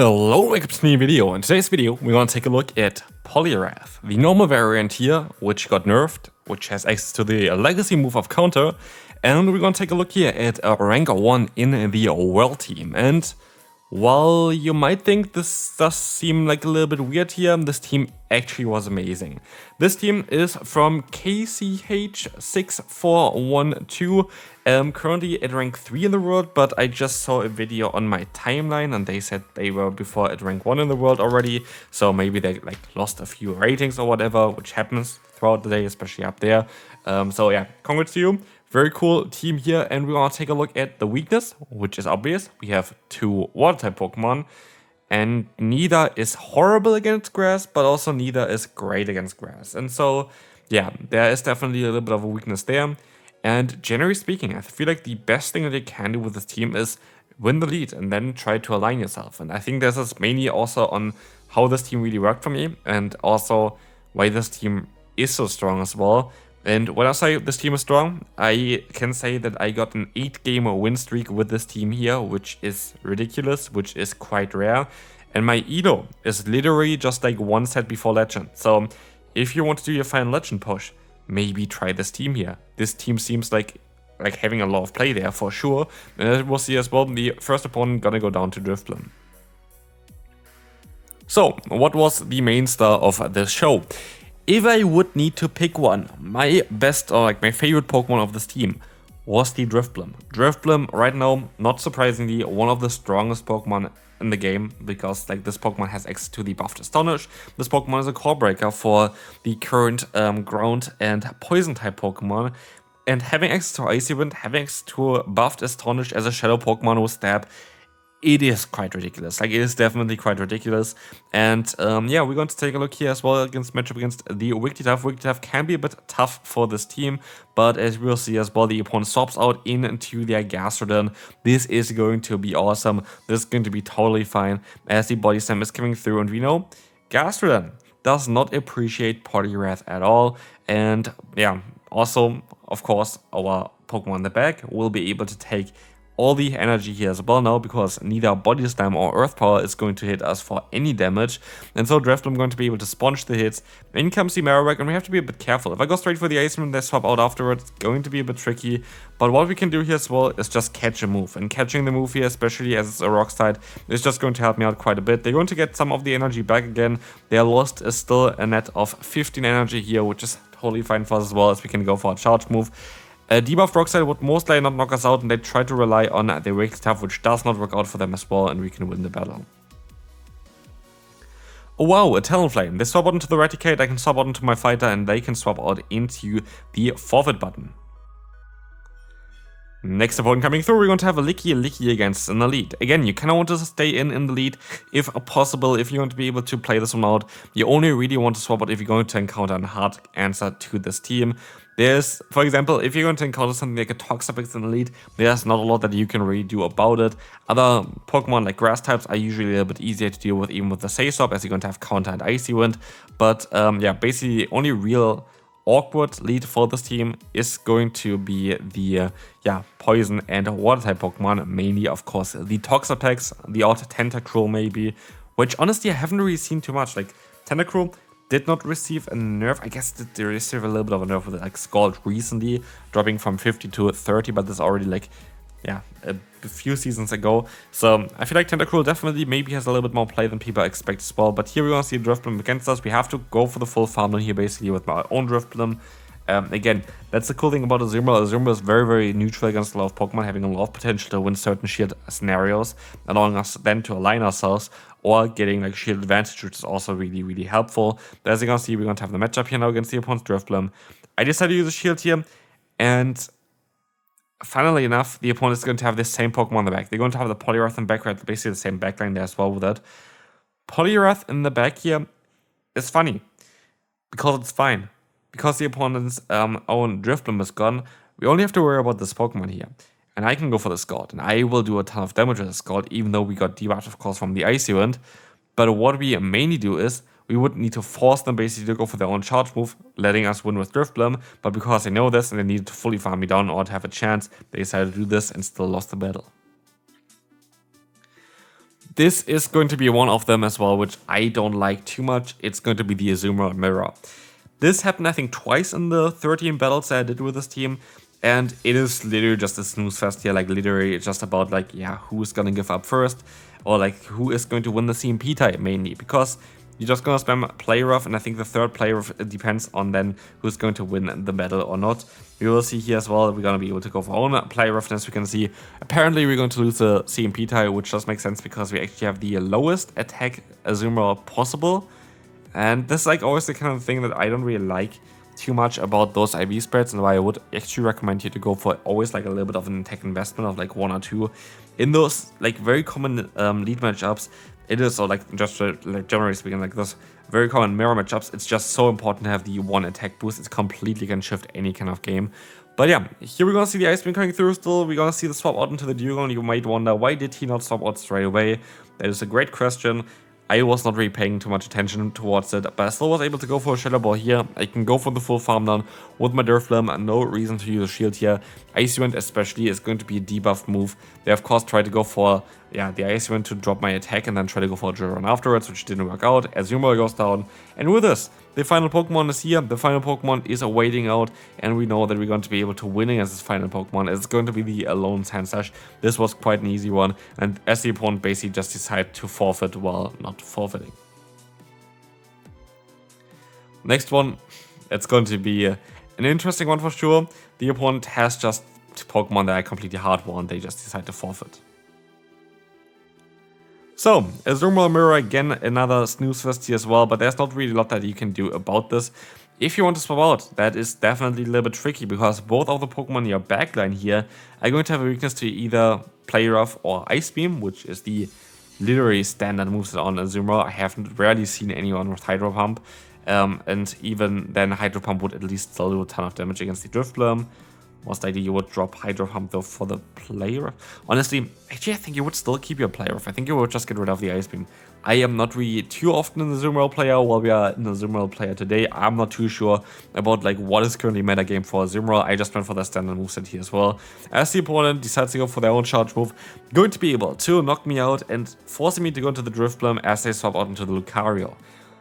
Hello, welcome to a new video. In today's video, we're going to take a look at Poliwrath, the normal variant here, which got nerfed, which has access to the legacy move of counter, and we're going to take a look here at rank 1 in the world team. And while you might think this does seem like a little bit weird here, this team actually was amazing. This team is from KCH6412, currently at rank 3 in the world, but I just saw a video on my timeline and they said they were before at rank 1 in the world already, so maybe they lost a few ratings or whatever, which happens throughout the day, especially up there. So yeah, congrats to you. Very cool team here, and we're gonna take a look at the weakness, which is obvious. We have 2 water-type Pokemon, and neither is horrible against grass, but also neither is great against grass. And so, yeah, there is definitely a little bit of a weakness there. And generally speaking, I feel like the best thing that you can do with this team is win the lead and then try to align yourself. And I think this is mainly also on how this team really worked for me, and also why this team is so strong as well. And when I say this team is strong, I can say that I got an 8-game win streak with this team here, which is ridiculous, which is quite rare. And my elo is literally just like 1 set before Legend. So if you want to do your final Legend push, maybe try this team here. This team seems like having a lot of play there for sure. And we'll see as well, the first opponent gonna go down to Drifblim. So, what was the main star of this show? If I would need to pick one, my best or my favorite Pokemon of this team was the Drifblim. Drifblim right now, not surprisingly, one of the strongest Pokemon in the game, because this Pokemon has access to the buffed Astonish. This Pokemon is a core breaker for the current ground and poison type Pokemon. And having access to Icy Wind, having access to buffed Astonish as a shadow Pokemon with Stab, it is quite ridiculous. It is definitely quite ridiculous. And yeah, we're going to take a look here as well against matchup against the Wigglytuff. Wigglytuff can be a bit tough for this team, but as we'll see as well, the opponent swaps out into their Gastrodon. This is going to be awesome. This is going to be totally fine as the Body Slam is coming through, and we know Gastrodon does not appreciate Poliwrath at all. And yeah, also, of course, our Pokemon in the back will be able to take all the energy here as well now, because neither Body Slam or Earth Power is going to hit us for any damage. And so Drifblim going to be able to sponge the hits. In comes the Marowak, and we have to be a bit careful. If I go straight for the Ice Wind, they swap out afterwards, it's going to be a bit tricky. But what we can do here as well is just catch a move. And catching the move here, especially as it's a Rock side, is just going to help me out quite a bit. They're going to get some of the energy back again. Their lost is still a net of 15 energy here, which is totally fine for us as well, as we can go for a charge move. Debuffed Rockside would most likely not knock us out, and they try to rely on the Wigglytuff, which does not work out for them as well, and we can win the battle. Oh wow, a Talonflame. They swap out into the Raticate, I can swap out into my Fighter, and they can swap out into the Forfeit button. Next opponent coming through, we're going to have a Licky against an Elite. Again, you kind of want to stay in the lead if possible. If you want to be able to play this one out, you only really want to swap out if you're going to encounter a hard answer to this team. There's, for example, if you're going to encounter something like a Toxapex in Elite, there's not a lot that you can really do about it. Other Pokemon like grass types are usually a little bit easier to deal with, even with the Say-Swap, as you're going to have Counter and Icy Wind. But yeah, basically the only real awkward lead for this team is going to be the poison and water type Pokemon, mainly of course the Toxapex, the odd Tentacruel maybe, which honestly I haven't really seen too much. Tentacruel did not receive a nerf. I guess they received a little bit of a nerf with Scald recently, dropping from 50 to 30, but that's already a few seasons ago. So I feel like Tentacruel definitely maybe has a little bit more play than people expect as well. But here we want to see Drifblim against us. We have to go for the full farmland here basically with my own Drifblim. Again, that's the cool thing about Azumarill. Azumarill is very, very neutral against a lot of Pokemon, having a lot of potential to win certain shield scenarios, allowing us then to align ourselves or getting shield advantage, which is also really, really helpful. But as you can see, we're going to have the matchup here now against the opponent's Drifblim. I decided to use a shield here, and funnily enough, the opponent is going to have this same Pokemon in the back. They're going to have the Poliwrath in the back, right? Basically the same backline there as well with that. Poliwrath in the back here is funny, because it's fine. Because the opponent's own Drifblim is gone, we only have to worry about this Pokemon here. And I can go for the Scald, and I will do a ton of damage with the Scald, even though we got debuffed, of course, from the Icy Wind. But what we mainly do is, we would need to force them basically to go for their own charge move, letting us win with Drifblim. But because they know this and they needed to fully farm me down or to have a chance, they decided to do this and still lost the battle. this is going to be one of them as well, which I don't like too much. It's going to be the Azumarill Mirror. This happened, I think, twice in the 13 battles that I did with this team. And it is literally just a snooze fest here. Like, literally, it's just about, like, yeah, who's gonna give up first. Or, like, who is going to win the CMP type, mainly. Because you're just gonna spam Poliwrath, and I think the third Poliwrath depends on then who's going to win the battle or not. We will see here as well that we're gonna be able to go for our own Poliwrath, as we can see. Apparently, we're going to lose the CMP type, which does make sense because we actually have the lowest attack Azumarill possible. And this is like always the kind of thing that I don't really like too much about those IV spreads, and why I would actually recommend you to go for always like a little bit of an attack investment of like 1 or 2 in those like very common lead matchups. It is, or like just like generally speaking, like those very common mirror matchups, it's just so important to have the 1 attack boost. It completely can shift any kind of game. But yeah, here we're gonna see the Ice Beam coming through still. We're gonna see the swap out into the Dugong. You might wonder, why did he not swap out straight away? That is a great question. I was not really paying too much attention towards it, but I still was able to go for a Shadow Ball here. I can go for the full farm down with my Durflam, no reason to use a shield here. Icy Wind especially is going to be a debuffed move. They of course tried to go for the Icy Wind to drop my attack and then try to go for a Drill Run afterwards, which didn't work out. Azumarill goes down, and with this, the final Pokemon is here. The final Pokemon is awaiting out, and we know that we're going to be able to win against this final Pokemon. It's going to be the Alone Sandslash. This was quite an easy one, and as the opponent basically just decided to forfeit while not forfeiting. Next one, it's going to be an interesting one for sure. The opponent has just Pokemon that I completely hard won. They just decide to forfeit. So, Azumarill Mirror, again, another snooze fest here as well, but there's not really a lot that you can do about this. If you want to swap out, that is definitely a little bit tricky, because both of the Pokemon in your backline here are going to have a weakness to either Poliwrath or Ice Beam, which is the literally standard moveset on Azumarill. I haven't rarely seen anyone with Hydro Pump, and even then Hydro Pump would at least still do a ton of damage against the Drifblim. Most likely you would drop Hydro Pump though for the Poliwrath. Honestly, actually I think you would still keep your Poliwrath. I think you would just get rid of the Ice Beam. I am not really too often in the Azumarill player. While we are in the Azumarill player today, I'm not too sure about like what is currently meta game for Azumarill. I just went for the standard moveset here as well. As the opponent decides to go for their own charge move, going to be able to knock me out and forcing me to go into the Drifblim as they swap out into the Lucario.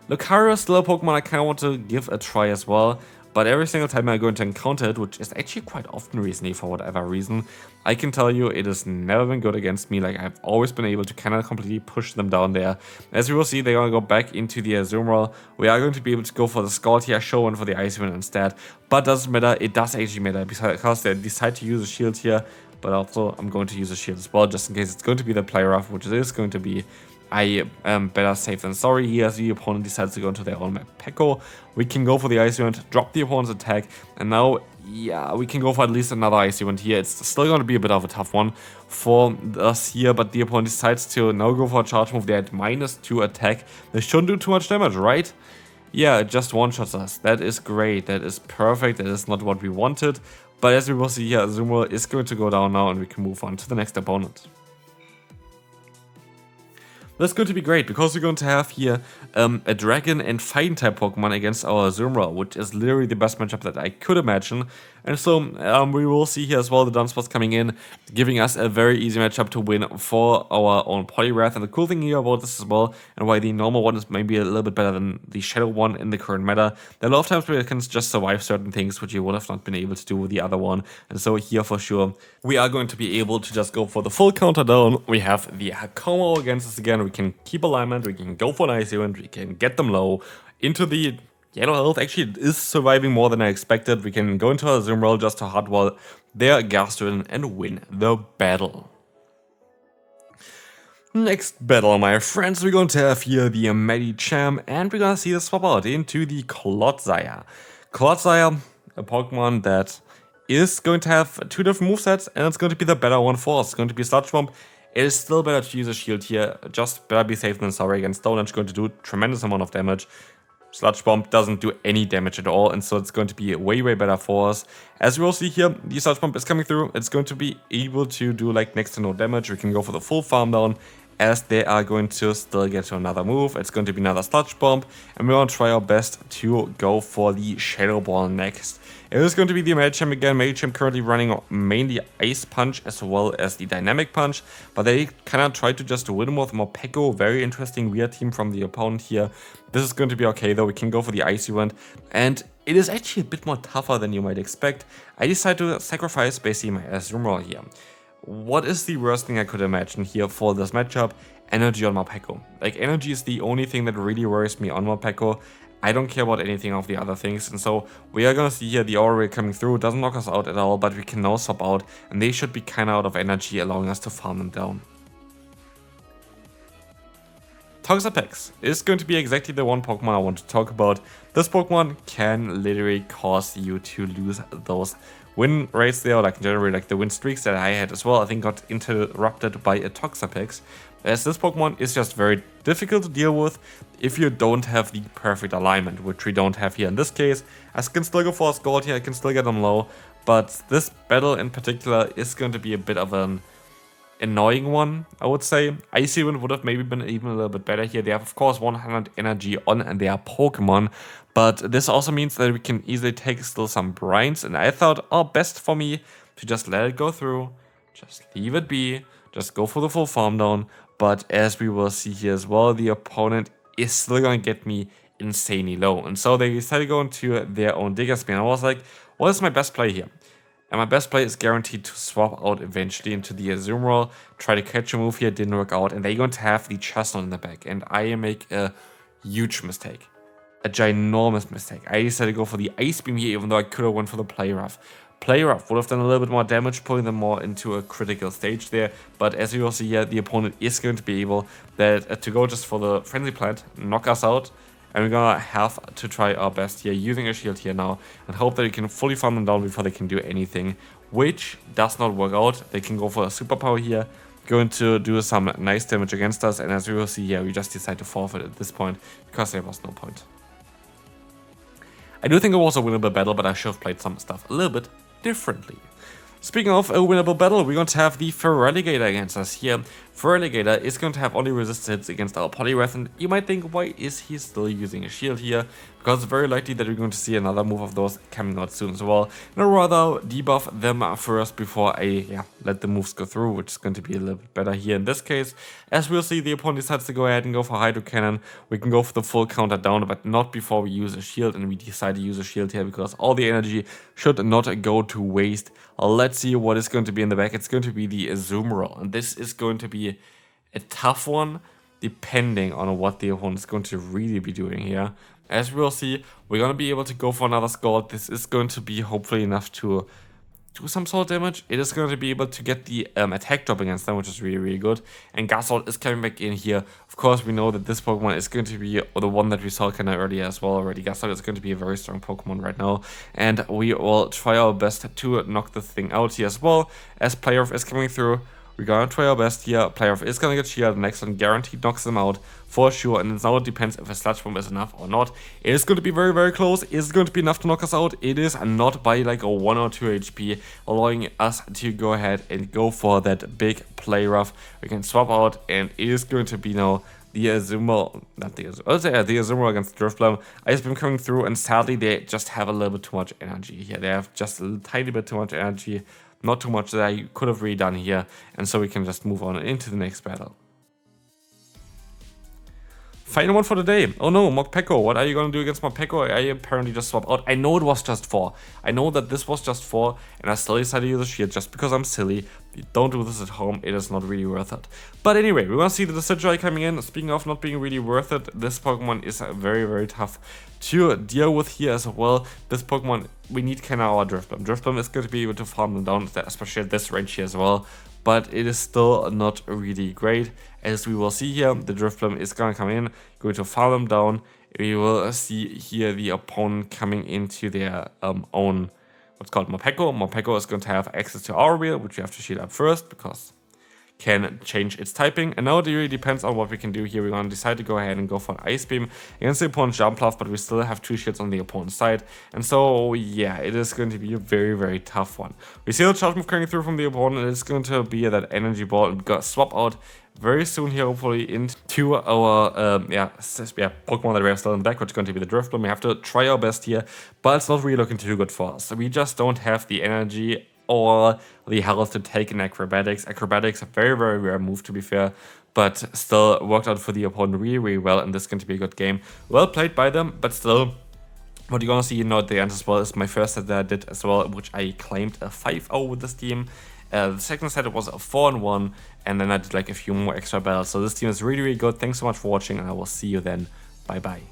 Lucario is still a Pokemon I kind of want to give a try as well. But every single time I'm going to encounter it, which is actually quite often recently for whatever reason, I can tell you it has never been good against me. Like, I've always been able to kind of completely push them down there. As you will see, they're going to go back into the Azumarill. We are going to be able to go for the Scald here, show one for the Icy Wind instead. But doesn't matter, it does actually matter because they decide to use a shield here. But also, I'm going to use a shield as well, just in case it's going to be the Poliwrath, which it is going to be. I am better safe than sorry here as the opponent decides to go into their own map Peko. We can go for the Icy Wind, drop the opponent's attack, and now, yeah, we can go for at least another Icy Wind here. It's still going to be a bit of a tough one for us here, but the opponent decides to now go for a charge move. They're at -2 attack. They shouldn't do too much damage, right? Yeah, it just one-shots us. That is great. That is perfect. That is not what we wanted. But as we will see here, Azumarill is going to go down now, and we can move on to the next opponent. That's going to be great, because we're going to have here a Dragon and Fighting type Pokemon against our Azumarill, which is literally the best matchup that I could imagine. And so we will see here as well the Dunsparce coming in, giving us a very easy matchup to win for our own Poliwrath. And the cool thing here about this as well, and why the normal one is maybe a little bit better than the Shadow one in the current meta, that a lot of times we can just survive certain things which you would have not been able to do with the other one. And so here for sure, we are going to be able to just go for the full counter down. We have the Hakomo against us again. We can keep alignment, we can go for an Icy Wind, we can get them low into the yellow health. Actually, it is surviving more than I expected. We can go into our Azumarill just to hardwall their Gastrodon and win the battle. Next battle, my friends, we're going to have here the Medicham, and we're going to see the swap out into the Clodsire. Clodsire, a Pokemon that is going to have 2 different movesets, and it's going to be the better one for us. It's going to be Sludge Bomb. It is still better to use a shield here, just better be safe than sorry against Stone Edge, going to do a tremendous amount of damage. Sludge Bomb doesn't do any damage at all, and so it's going to be way better for us. As we will see here, the Sludge Bomb is coming through, it's going to be able to do like next to no damage. We can go for the full farm down, as they are going to still get to another move. It's going to be another Sludge Bomb, and we're going to try our best to go for the Shadow Ball next. It is going to be the Machamp again. Machamp currently running mainly Ice Punch as well as the Dynamic Punch, but they kind of try to just win with Morpeko. Very interesting weird team from the opponent here. This is going to be okay though. We can go for the Ice Event, and it is actually a bit more tougher than you might expect. I decided to sacrifice basically my Azumarill here. What is the worst thing I could imagine here for this matchup? Energy on Morpeko. Like, energy is the only thing that really worries me on Morpeko. I don't care about anything of the other things, and so we are gonna see here the Aura Ray coming through. It doesn't knock us out at all, but we can now swap out, and they should be kinda out of energy, allowing us to farm them down. Toxapex is going to be exactly the one Pokemon I want to talk about. This Pokemon can literally cause you to lose those win rates there, like generally like the win streaks that I had as well, I think got interrupted by a Toxapex, as this Pokemon is just very difficult to deal with if you don't have the perfect alignment, which we don't have here in this case. I can still go for a Scald here, I can still get them low, but this battle in particular is going to be a bit of an annoying one, I would say. Icy Wind would have maybe been even a little bit better here. They have, of course, 100 energy on their Pokemon, but this also means that we can easily take still some brines, and I thought, oh, best for me to just let it go through, just leave it be, just go for the full farm down. But as we will see here as well, the opponent is still going to get me insanely low, and so they decided to go into their own Digger Spear, and I was like, what is my best play here? And my best play is guaranteed to swap out eventually into the Azumarill, try to catch a move here, didn't work out, and they're going to have the Chestnut in the back, and I make a huge mistake. A ginormous mistake. I decided to go for the Ice Beam here, even though I could have went for the Poliwrath. Poliwrath would have done a little bit more damage, pulling them more into a critical stage there, but as you will see here, the opponent is going to be able to go just for the Frenzy Plant, knock us out, and we're gonna have to try our best here, using a shield here now, and hope that we can fully farm them down before they can do anything, which does not work out. They can go for a superpower here, going to do some nice damage against us, and as we will see here, we just decide to forfeit at this point, because there was no point. I do think it was a winnable battle, but I should have played some stuff a little bit differently. Speaking of a winnable battle, we're going to have the Feraligatr against us here. Feraligatr is going to have only resisted hits against our Poliwrath, and you might think, why is he still using a shield here? Because it's very likely that we're going to see another move of those coming out soon as well. And I'd rather debuff them first before I let the moves go through, which is going to be a little bit better here in this case. As we'll see, the opponent decides to go ahead and go for Hydro Cannon. We can go for the full counter down, but not before we use a shield, and we decide to use a shield here because all the energy should not go to waste. Let's see what is going to be in the back. It's going to be the Azumarill, and this is going to be a tough one depending on what the opponent is going to really be doing here. As we'll see, we're going to be able to go for another Scald. This is going to be hopefully enough to do some sort of damage. It is going to be able to get the attack drop against them, which is really, really good. And Gasol is coming back in here. Of course, we know that this Pokemon is going to be the one that we saw kind of earlier as well already. Gasol is going to be a very strong Pokemon right now. And we will try our best to knock this thing out here as well. As Poliwrath is coming through, we're gonna try our best here. Poliwrath is gonna get shielded. Next one guaranteed knocks them out for sure. And now it depends if a Sludge Bomb is enough or not. It is going to be very, very close. Is it going to be enough to knock us out? It is not by like a 1 or 2 HP, allowing us to go ahead and go for that big Poliwrath. We can swap out, and it is going to be now the Azumarill, not the Azumarill, the Azumarill against Drifblim. Ice Beam coming through, and sadly they just have a little bit too much energy here. They have just a tiny bit too much energy. Not too much that I could have redone here, and so we can just move on into the next battle. Final one for the day. Oh no, Morpeko. What are you going to do against Morpeko? I apparently just swap out. I know it was just 4. I know that this was just 4, and I still decided to use a shield just because I'm silly. Don't do this at home. It is not really worth it. But anyway, we want to see the Decidueye coming in. Speaking of not being really worth it, this Pokemon is very, very tough to deal with here as well. This Pokemon, we need kind of our Drifblim. Drifblim is going to be able to farm them down, especially at this range here as well. But it is still not really great. As we will see here, the Drifblim is going to come in, going to farm them down. We will see here the opponent coming into their own, what's called Morpeko. Morpeko is going to have access to our wheel, which we have to shield up first because can change its typing. And now it really depends on what we can do here. We're going to decide to go ahead and go for an Ice Beam against the opponent's Jumpluff, but we still have 2 shields on the opponent's side. And so, yeah, it is going to be a very, very tough one. We see the charge move coming through from the opponent, and it's going to be that Energy Ball, and we got swap out very soon here, hopefully, into our Pokemon that we have still in the deck, which is going to be the Drifloon. We have to try our best here, but it's not really looking too good for us. We just don't have the energy or the health to take in Acrobatics. Acrobatics, a very, very rare move, to be fair, but still worked out for the opponent really, really well, and this is going to be a good game. Well played by them, but still, what you're gonna see at the end as well is my first set that I did as well, which I claimed a 5-0 with this team. The second set was a 4-1, and then I did like a few more extra battles. So this team is really, really good. Thanks so much for watching, and I will see you then. Bye bye.